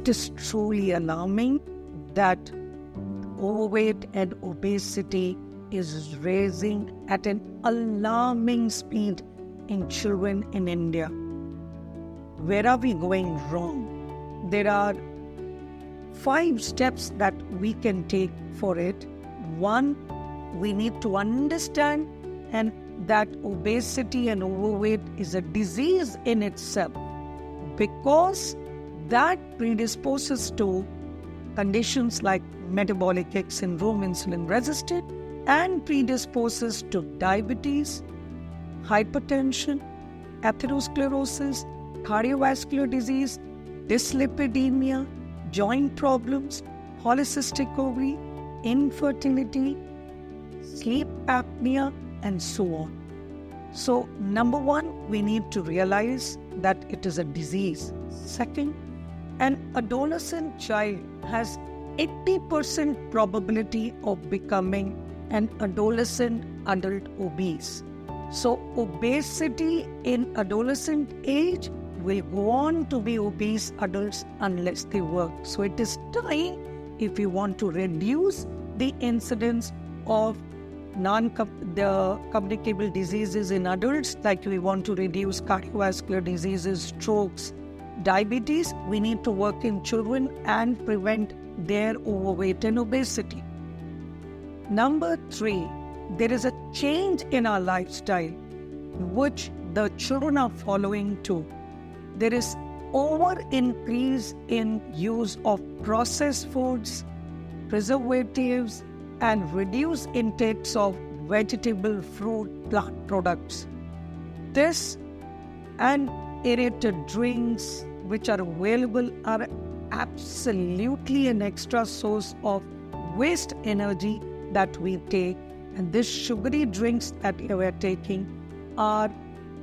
it is truly alarming that overweight and obesity is rising at an alarming speed in children in India. Where are we going wrong? There are 5 steps that we can take for it. 1, we need to understand and that obesity and overweight is a disease in itself, because that predisposes to conditions like metabolic syndrome, insulin resistant, and predisposes to diabetes, hypertension, atherosclerosis, cardiovascular disease, dyslipidemia, joint problems, polycystic ovary, infertility, sleep apnea, and so on. So, number 1, we need to realize that it is a disease. Second, an adolescent child has 80% probability of becoming an adolescent adult obese. So, obesity in adolescent age will go on to be obese adults unless they work. So, it is time, if you want to reduce the incidence of communicable diseases in adults, like we want to reduce cardiovascular diseases, strokes, diabetes, we need to work in children and prevent their overweight and obesity. Number 3, there is a change in our lifestyle which the children are following too. There is over increase in use of processed foods, preservatives, and reduced intakes of vegetable, fruit, plant products. This and aerated drinks which are available are absolutely an extra source of waste energy that we take, and these sugary drinks that we are taking are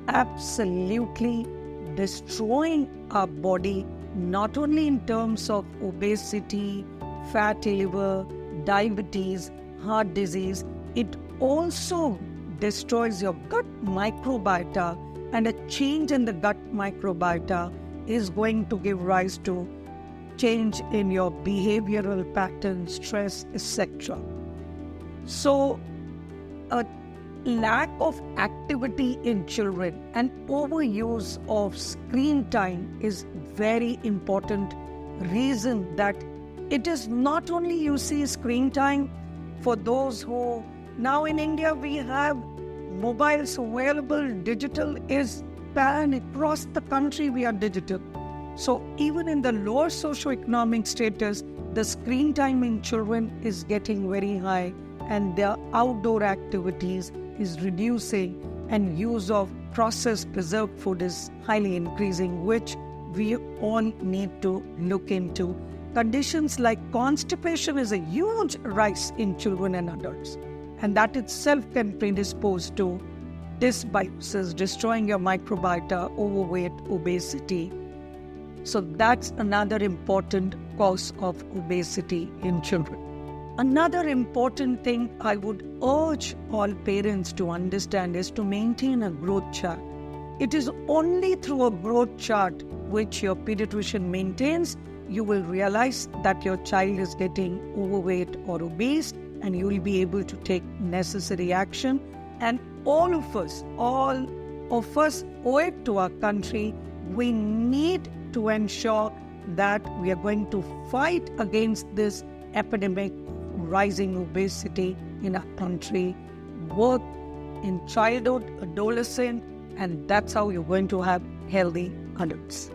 absolutely destroying our body, not only in terms of obesity, fatty liver, diabetes, heart disease, it also destroys your gut microbiota, and a change in the gut microbiota is going to give rise to change in your behavioral patterns, stress, etc. So, a lack of activity in children and overuse of screen time is very important reason that it is not only you see screen time for those who, now in India we have mobiles available, digital is pan across the country, we are digital. So even in the lower socioeconomic status, the screen time in children is getting very high and their outdoor activities is reducing and use of processed preserved food is highly increasing, which we all need to look into. Conditions like constipation is a huge rise in children and adults, and that itself can predispose to dysbiosis, destroying your microbiota, overweight, obesity. So that's another important cause of obesity in children. Another important thing I would urge all parents to understand is to maintain a growth chart. It is only through a growth chart which your pediatrician maintains you will realize that your child is getting overweight or obese, and you will be able to take necessary action. And all of us owe it to our country. We need to ensure that we are going to fight against this epidemic rising obesity in our country. Work in childhood, adolescent, and that's how you're going to have healthy adults.